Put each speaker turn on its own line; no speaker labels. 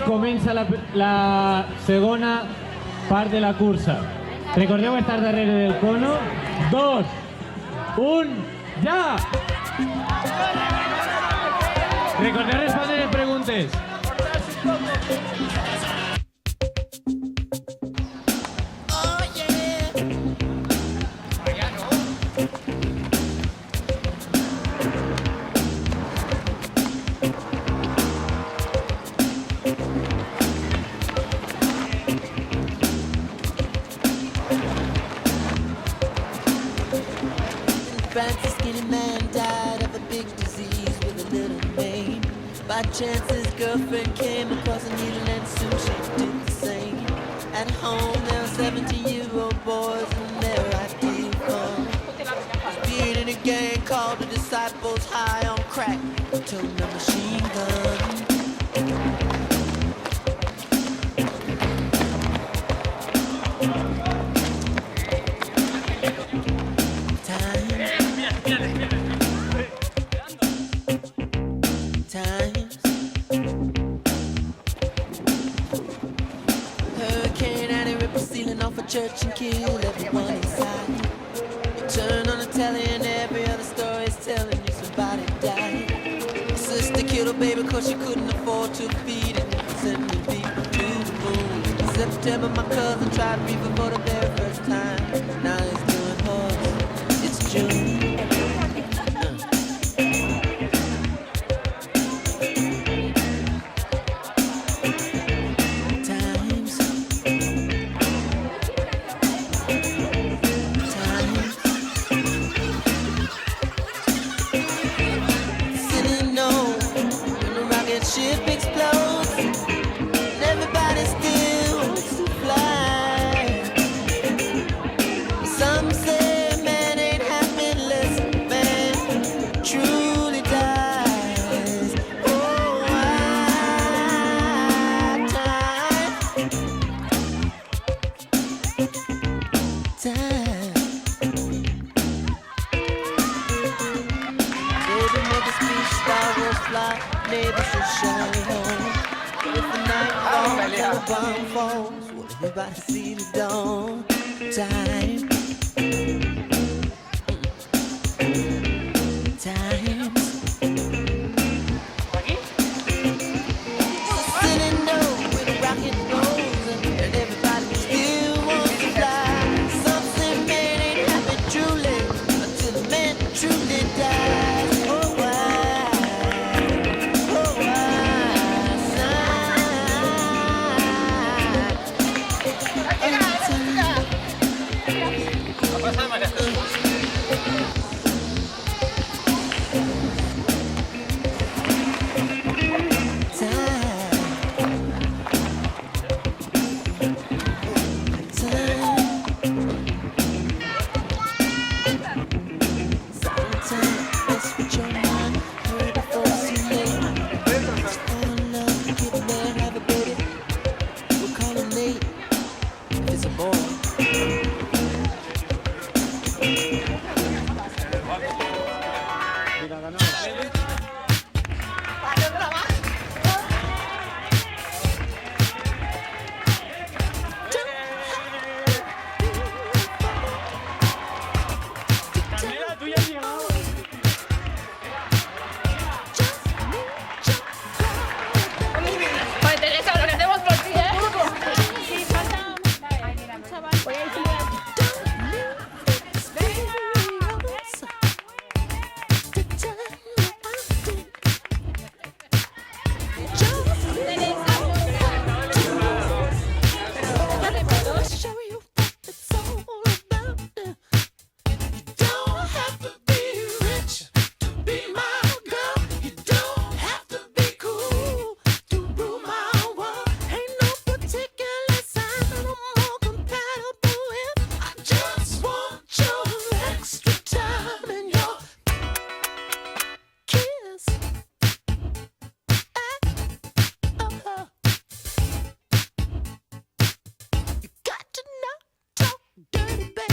Comença la segona part de la cursa. Recordeu estar darrere del cono. 2, 1, ja! Recordeu respondre les preguntes.
Francis skinny man died of a big disease with a little name. By chance his girlfriend came across a needle and soon she did the same. At home there were 17-year-old boys and their idea was being in a gang called the Disciples, high on crack, toting a machine gun. Church and kill everyone inside. You turn on the telly and every other story is telling you somebody died. Your sister killed her baby cause she couldn't afford to feed it. Sending people to the moon. In September my cousin tried reefer for the very first time. Now he's doing horse. It's June. Ship explodes, and everybody still wants to fly. Some say man ain't happy unless man truly dies. Oh, time. Baby, make a speech, Star Wars fly. Neighbors should shine home. If the night falls and the bomb falls, will everybody see the dawn? Time. Time. So sitting low with a rocket goes, and everybody still wants to fly. Some say man ain't happy truly until the man truly dies. Oh,
Pues Teresa, lo que hacemos por ti, ¿eh? Sí, falta un chaval. Voy a ir
Got to not talk dirty, baby.